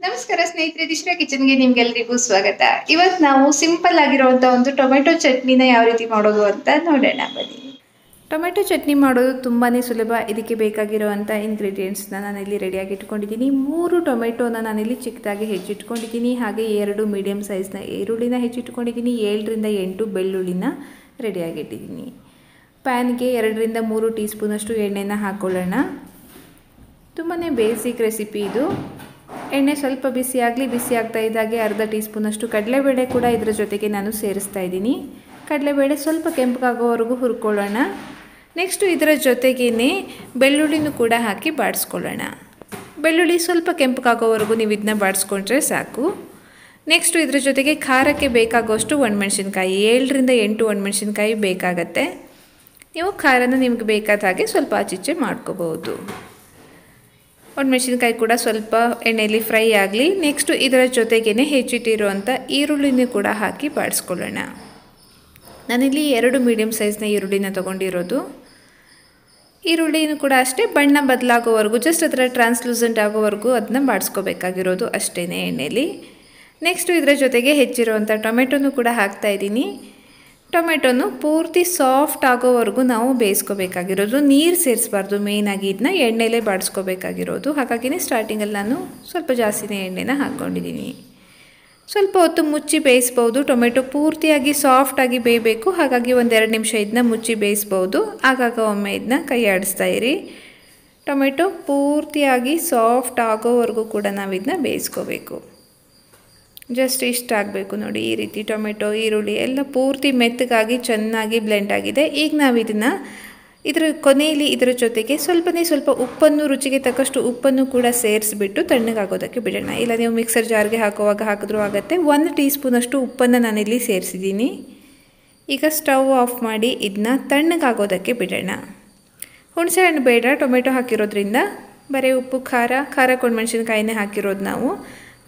ನಮಸ್ಕಾರ ಸ್ನೇಹಿತರೆ, ದಿಶಿರಾ ಕಿಚನ್ಗೆ ನಿಮ್ಗೆಲ್ರಿಗೂ ಸ್ವಾಗತ. ಇವತ್ತು ನಾವು ಸಿಂಪಲ್ ಆಗಿರುವಂಥ ಒಂದು ಟೊಮೆಟೊ ಚಟ್ನಿನ ಯಾವ ರೀತಿ ಮಾಡೋದು ಅಂತ ನೋಡೋಣ ಬನ್ನಿ. ಟೊಮೆಟೊ ಚಟ್ನಿ ಮಾಡೋದು ತುಂಬಾ ಸುಲಭ. ಇದಕ್ಕೆ ಬೇಕಾಗಿರುವಂಥ ಇಂಗ್ರೀಡಿಯೆಂಟ್ಸ್ನ ನಾನಿಲ್ಲಿ ರೆಡಿಯಾಗಿ ಇಟ್ಕೊಂಡಿದ್ದೀನಿ. 3 ಟೊಮೆಟೊನ ನಾನಿಲ್ಲಿ ಚಿಕ್ಕದಾಗಿ ಹೆಚ್ಚಿಟ್ಕೊಂಡಿದ್ದೀನಿ. ಹಾಗೆ 2 ಮೀಡಿಯಮ್ ಸೈಜ್ನ ಈರುಳ್ಳಿನ ಹೆಚ್ಚಿಟ್ಕೊಂಡಿದ್ದೀನಿ. 7ರಿಂದ 8 ಬೆಳ್ಳುಳ್ಳಿನ ರೆಡಿಯಾಗಿಟ್ಟಿದ್ದೀನಿ. ಪ್ಯಾನ್ಗೆ 2ರಿಂದ 3 ಟೀ ಸ್ಪೂನಷ್ಟು ಎಣ್ಣೆನ ಹಾಕ್ಕೊಳ್ಳೋಣ. ತುಂಬಾ ಬೇಸಿಕ್ ರೆಸಿಪಿ ಇದು. ಎಣ್ಣೆ ಸ್ವಲ್ಪ ಬಿಸಿ ಆಗ್ತಾ ಇದ್ದಾಗೆ ಅರ್ಧ ಟೀ ಸ್ಪೂನಷ್ಟು ಕಡಲೆಬೇಳೆ ಕೂಡ ಇದರ ಜೊತೆಗೆ ನಾನು ಸೇರಿಸ್ತಾ ಇದ್ದೀನಿ. ಕಡಲೆಬೇಳೆ ಸ್ವಲ್ಪ ಕೆಂಪಗಾಗೋವರೆಗೂ ಹುರ್ಕೊಳ್ಳೋಣ. ನೆಕ್ಸ್ಟು ಇದರ ಜೊತೆಗೇ ಬೆಳ್ಳುಳ್ಳಿನೂ ಕೂಡ ಹಾಕಿ ಬಾಡಿಸ್ಕೊಳ್ಳೋಣ. ಬೆಳ್ಳುಳ್ಳಿ ಸ್ವಲ್ಪ ಕೆಂಪಗಾಗೋವರೆಗೂ ನೀವು ಇದನ್ನ ಬಾಡಿಸ್ಕೊಂಡ್ರೆ ಸಾಕು. ನೆಕ್ಸ್ಟು ಇದರ ಜೊತೆಗೆ ಖಾರಕ್ಕೆ ಬೇಕಾಗುವಷ್ಟು ಒಣಮೆಣಸಿನ್ಕಾಯಿ, 7ರಿಂದ 8 ಒಣಮೆಣಸಿನ್ಕಾಯಿ ಬೇಕಾಗತ್ತೆ. ನೀವು ಖಾರನ ನಿಮ್ಗೆ ಬೇಕಾದ ಹಾಗೆ ಸ್ವಲ್ಪ ಆಚೀಚೆ ಮಾಡ್ಕೋಬಹುದು. ಒಣಮೆಣಸಿನ್ಕಾಯಿ ಕೂಡ ಸ್ವಲ್ಪ ಎಣ್ಣೆಯಲ್ಲಿ ಫ್ರೈ ಆಗಲಿ. ನೆಕ್ಸ್ಟು ಇದರ ಜೊತೆಗೇ ಹೆಚ್ಚಿಟ್ಟಿರುವಂಥ ಈರುಳ್ಳಿನೂ ಕೂಡ ಹಾಕಿ ಬಾಡಿಸ್ಕೊಳ್ಳೋಣ. ನಾನಿಲ್ಲಿ 2 ಮೀಡಿಯಮ್ ಸೈಜ್ನ ಈರುಳ್ಳಿನ ತೊಗೊಂಡಿರೋದು. ಈರುಳ್ಳಿನೂ ಕೂಡ ಅಷ್ಟೇ ಬಣ್ಣ ಬದಲಾಗೋವರೆಗೂ, ಜಸ್ಟ್ ಅದರ ಟ್ರಾನ್ಸ್ಲೂಸೆಂಟ್ ಆಗೋವರೆಗೂ ಅದನ್ನ ಬಾಡಿಸ್ಕೋಬೇಕಾಗಿರೋದು ಅಷ್ಟೇ ಎಣ್ಣೆಯಲ್ಲಿ. ನೆಕ್ಸ್ಟು ಇದರ ಜೊತೆಗೆ ಹೆಚ್ಚಿರುವಂಥ ಟೊಮೆಟೊನೂ ಕೂಡ ಹಾಕ್ತಾಯಿದ್ದೀನಿ. ಟೊಮೆಟೊನು ಪೂರ್ತಿ ಸಾಫ್ಟ್ ಆಗೋವರೆಗೂ ನಾವು ಬೇಯಿಸ್ಕೋಬೇಕಾಗಿರೋದು. ನೀರು ಸೇರಿಸಬಾರ್ದು. ಮೇಯ್ನಾಗಿ ಇದನ್ನ ಎಣ್ಣೆಲೇ ಬಾಡಿಸ್ಕೋಬೇಕಾಗಿರೋದು. ಹಾಗಾಗಿನೇ ಸ್ಟಾರ್ಟಿಂಗಲ್ಲಿ ನಾನು ಸ್ವಲ್ಪ ಜಾಸ್ತಿನೇ ಎಣ್ಣೆನ ಹಾಕ್ಕೊಂಡಿದ್ದೀನಿ. ಸ್ವಲ್ಪ ಹೊತ್ತು ಮುಚ್ಚಿ ಬೇಯಿಸ್ಬೋದು. ಟೊಮೆಟೊ ಪೂರ್ತಿಯಾಗಿ ಸಾಫ್ಟಾಗಿ ಬೇಯಬೇಕು. ಹಾಗಾಗಿ 1-2 ನಿಮಿಷ ಇದನ್ನ ಮುಚ್ಚಿ ಬೇಯಿಸ್ಬೋದು. ಆಗಾಗ ಒಮ್ಮೆ ಇದನ್ನ ಕೈ ಆಡಿಸ್ತಾ ಇರಿ. ಟೊಮೆಟೊ ಪೂರ್ತಿಯಾಗಿ ಸಾಫ್ಟ್ ಆಗೋವರೆಗೂ ಕೂಡ ನಾವು ಇದನ್ನ ಬೇಯಿಸ್ಕೋಬೇಕು. ಜಸ್ಟ್ ಇಷ್ಟ ಆಗಬೇಕು ನೋಡಿ. ಈ ರೀತಿ ಟೊಮೆಟೊ ಈರುಳ್ಳಿ ಎಲ್ಲ ಪೂರ್ತಿ ಮೆತ್ತಗಾಗಿ ಚೆನ್ನಾಗಿ ಬ್ಲೆಂಡ್ ಆಗಿದೆ. ಈಗ ನಾವು ಇದರ ಕೊನೆಯಲ್ಲಿ ಇದರ ಜೊತೆಗೆ ಸ್ವಲ್ಪ ಉಪ್ಪನ್ನು, ರುಚಿಗೆ ತಕ್ಕಷ್ಟು ಉಪ್ಪನ್ನು ಕೂಡ ಸೇರಿಸ್ಬಿಟ್ಟು ತಣ್ಣಗಾಗೋದಕ್ಕೆ ಬಿಡೋಣ. ಇಲ್ಲ ನೀವು ಮಿಕ್ಸರ್ ಜಾರ್ಗೆ ಹಾಕುವಾಗ ಹಾಕಿದ್ರೂ ಆಗುತ್ತೆ. 1 ಟೀ ಸ್ಪೂನಷ್ಟು ಉಪ್ಪನ್ನು ನಾನಿಲ್ಲಿ ಸೇರಿಸಿದ್ದೀನಿ. ಈಗ ಸ್ಟವ್ ಆಫ್ ಮಾಡಿ ಇದನ್ನ ತಣ್ಣಗಾಗೋದಕ್ಕೆ ಬಿಡೋಣ. ಹುಣಸೆ ಹಣ್ಣು ಬೇಡ, ಟೊಮೆಟೊ ಹಾಕಿರೋದ್ರಿಂದ ಬರೀ ಉಪ್ಪು, ಖಾರ ಮೆಣಸಿನ್ಕಾಯಿನೇ ಹಾಕಿರೋದು ನಾವು.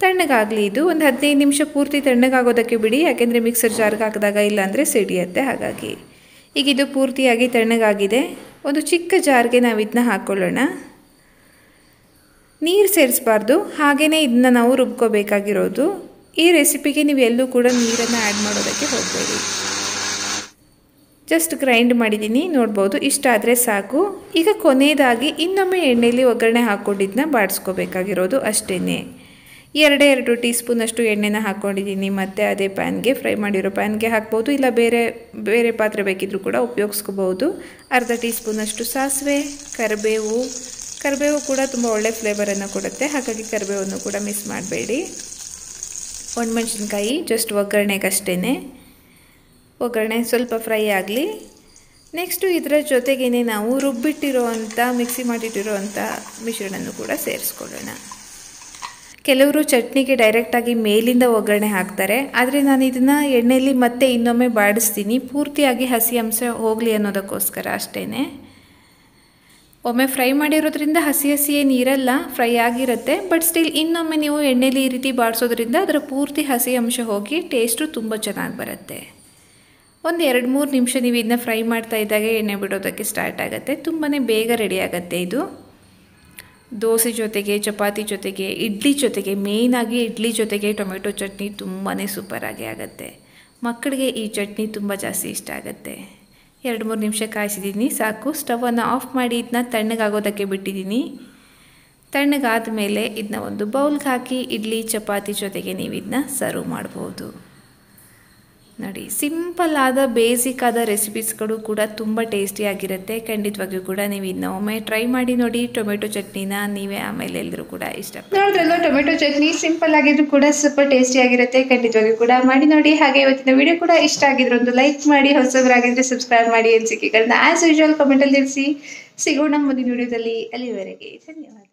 ತಣ್ಣಗಾಗಲಿ ಇದು. ಒಂದು 15 ನಿಮಿಷ ಪೂರ್ತಿ ತಣ್ಣಗಾಗೋದಕ್ಕೆ ಬಿಡಿ. ಯಾಕೆಂದರೆ ಮಿಕ್ಸರ್ ಜಾರ್ಗೆ ಹಾಕಿದಾಗ ಇಲ್ಲಾಂದರೆ ಸಿಡಿಯುತ್ತೆ. ಹಾಗಾಗಿ ಈಗ ಇದು ಪೂರ್ತಿಯಾಗಿ ತಣ್ಣಗಾಗಿದೆ. ಒಂದು ಚಿಕ್ಕ ಜಾರ್ಗೆ ನಾವು ಇದನ್ನ ಹಾಕ್ಕೊಳ್ಳೋಣ. ನೀರು ಸೇರಿಸಬಾರ್ದು. ಹಾಗೆಯೇ ಇದನ್ನ ನಾವು ರುಬ್ಕೋಬೇಕಾಗಿರೋದು. ಈ ರೆಸಿಪಿಗೆ ನೀವು ಎಲ್ಲೂ ಕೂಡ ನೀರನ್ನು ಆ್ಯಡ್ ಮಾಡೋದಕ್ಕೆ ಹೋಗಬೇಡಿ. ಜಸ್ಟ್ ಗ್ರೈಂಡ್ ಮಾಡಿದ್ದೀನಿ, ನೋಡ್ಬೋದು. ಇಷ್ಟ ಆದರೆ ಸಾಕು. ಈಗ ಕೊನೆಯದಾಗಿ ಇನ್ನೊಮ್ಮೆ ಎಣ್ಣೆಯಲ್ಲಿ ಒಗ್ಗರಣೆ ಹಾಕ್ಕೊಂಡಿದ್ದನ್ನ ಬಾಡಿಸ್ಕೋಬೇಕಾಗಿರೋದು ಅಷ್ಟೇ. 2 ಟೀ ಸ್ಪೂನಷ್ಟು ಎಣ್ಣೆನ ಹಾಕ್ಕೊಂಡಿದ್ದೀನಿ. ಮತ್ತು ಅದೇ ಪ್ಯಾನ್ಗೆ, ಫ್ರೈ ಮಾಡಿರೋ ಪ್ಯಾನ್ಗೆ ಹಾಕ್ಬೋದು. ಇಲ್ಲ ಬೇರೆ ಪಾತ್ರೆ ಬೇಕಿದ್ರೂ ಕೂಡ ಉಪಯೋಗಿಸ್ಕೋಬೋದು. ಅರ್ಧ ಟೀ ಸ್ಪೂನಷ್ಟು ಸಾಸಿವೆ, ಕರಿಬೇವು ಕೂಡ ತುಂಬ ಒಳ್ಳೆ ಫ್ಲೇವರನ್ನು ಕೊಡುತ್ತೆ. ಹಾಗಾಗಿ ಕರಿಬೇವನ್ನು ಕೂಡ ಮಿಸ್ ಮಾಡಬೇಡಿ. ಒಣಮೆಣಸಿನ್ಕಾಯಿ ಜಸ್ಟ್ ಒಗ್ಗರಣೆಗಷ್ಟೇ. ಒಗ್ಗರಣೆ ಸ್ವಲ್ಪ ಫ್ರೈ ಆಗಲಿ. ನೆಕ್ಸ್ಟು ಇದರ ಜೊತೆಗೇ ನಾವು ಮಿಕ್ಸಿ ಮಾಡಿಟ್ಟಿರೋವಂಥ ಮಿಶ್ರಣವನ್ನು ಕೂಡ ಸೇರಿಸ್ಕೊಳ್ಳೋಣ. ಕೆಲವರು ಚಟ್ನಿಗೆ ಡೈರೆಕ್ಟಾಗಿ ಮೇಲಿಂದ ಒಗ್ಗರಣೆ ಹಾಕ್ತಾರೆ. ಆದರೆ ನಾನು ಇದನ್ನು ಎಣ್ಣೆಯಲ್ಲಿ ಮತ್ತೆ ಇನ್ನೊಮ್ಮೆ ಬಾಡಿಸ್ತೀನಿ, ಪೂರ್ತಿಯಾಗಿ ಹಸಿ ಅಂಶ ಹೋಗಲಿ ಅನ್ನೋದಕ್ಕೋಸ್ಕರ ಅಷ್ಟೇ. ಒಮ್ಮೆ ಫ್ರೈ ಮಾಡಿರೋದ್ರಿಂದ ಹಸಿ ಏನಿರಲ್ಲ, ಫ್ರೈ ಆಗಿರುತ್ತೆ. ಬಟ್ ಸ್ಟಿಲ್ ಇನ್ನೊಮ್ಮೆ ನೀವು ಎಣ್ಣೆಯಲ್ಲಿ ಈ ರೀತಿ ಬಾಡಿಸೋದ್ರಿಂದ ಅದರ ಪೂರ್ತಿ ಹಸಿ ಅಂಶ ಹೋಗಿ ಟೇಸ್ಟು ತುಂಬ ಚೆನ್ನಾಗಿ ಬರುತ್ತೆ. ಒಂದು 2-3 ನಿಮಿಷ ನೀವು ಇದನ್ನ ಫ್ರೈ ಮಾಡ್ತಾ ಇದ್ದಾಗ ಎಣ್ಣೆ ಬಿಡೋದಕ್ಕೆ ಸ್ಟಾರ್ಟ್ ಆಗುತ್ತೆ. ತುಂಬಾ ಬೇಗ ರೆಡಿ ಆಗುತ್ತೆ ಇದು. ದೋಸೆ ಜೊತೆಗೆ, ಚಪಾತಿ ಜೊತೆಗೆ, ಇಡ್ಲಿ ಜೊತೆಗೆ, ಮೇಯ್ನಾಗಿ ಇಡ್ಲಿ ಜೊತೆಗೆ ಟೊಮೆಟೊ ಚಟ್ನಿ ತುಂಬಾ ಸೂಪರಾಗಿ ಆಗುತ್ತೆ. ಮಕ್ಕಳಿಗೆ ಈ ಚಟ್ನಿ ತುಂಬ ಜಾಸ್ತಿ ಇಷ್ಟ ಆಗುತ್ತೆ. 2-3 ನಿಮಿಷ ಕಾಯಿಸಿದ್ದೀನಿ, ಸಾಕು. ಸ್ಟವನ್ನು ಆಫ್ ಮಾಡಿ ಇದನ್ನ ತಣ್ಣಗಾಗೋದಕ್ಕೆ ಬಿಟ್ಟಿದ್ದೀನಿ. ತಣ್ಣಗಾದ ಮೇಲೆ ಇದನ್ನ ಒಂದು ಬೌಲ್ಗೆ ಹಾಕಿ ಇಡ್ಲಿ ಚಪಾತಿ ಜೊತೆಗೆ ನೀವು ಇದನ್ನ ಸರ್ವ್ ಮಾಡ್ಬೋದು. ನೋಡಿ, ಸಿಂಪಲ್ ಆದ ಬೇಸಿಕ್ ಆದ ರೆಸಿಪೀಸ್ಗಳು ಕೂಡ ತುಂಬ ಟೇಸ್ಟಿಯಾಗಿರುತ್ತೆ. ಖಂಡಿತವಾಗಿಯೂ ಕೂಡ ನೀವು ಇದನ್ನ ಒಮ್ಮೆ ಟ್ರೈ ಮಾಡಿ ನೋಡಿ. ಟೊಮೆಟೊ ಚಟ್ನಿನ ನೀವೇ ಆಮೇಲೆ ಎಲ್ಲರೂ ಕೂಡ ನೋಡಿದ್ರಲ್ಲ, ಟೊಮೆಟೊ ಚಟ್ನಿ ಸಿಂಪಲ್ ಆಗಿದ್ರು ಕೂಡ ಸ್ವಲ್ಪ ಟೇಸ್ಟಿಯಾಗಿರುತ್ತೆ. ಖಂಡಿತವಾಗಿಯೂ ಕೂಡ ಮಾಡಿ ನೋಡಿ. ಹಾಗೆ ಇವತ್ತಿನ ವಿಡಿಯೋ ಕೂಡ ಇಷ್ಟ ಆಗಿದ್ರೆ ಒಂದು ಲೈಕ್ ಮಾಡಿ, ಹೊಸಬರಾಗಿದ್ದರೆ ಸಬ್ಸ್ಕ್ರೈಬ್ ಮಾಡಿ. ಅನಿಸಿಕೆಗಳನ್ನ ಆಸ್ ಯೂಶುವಲ್ ಕಮೆಂಟಲ್ಲಿ ತಿಳಿಸಿ. ಸಿಗೋಣ ಮುಂದಿನ ವಿಡಿಯೋದಲ್ಲಿ. ಅಲ್ಲಿವರೆಗೆ ಧನ್ಯವಾದ.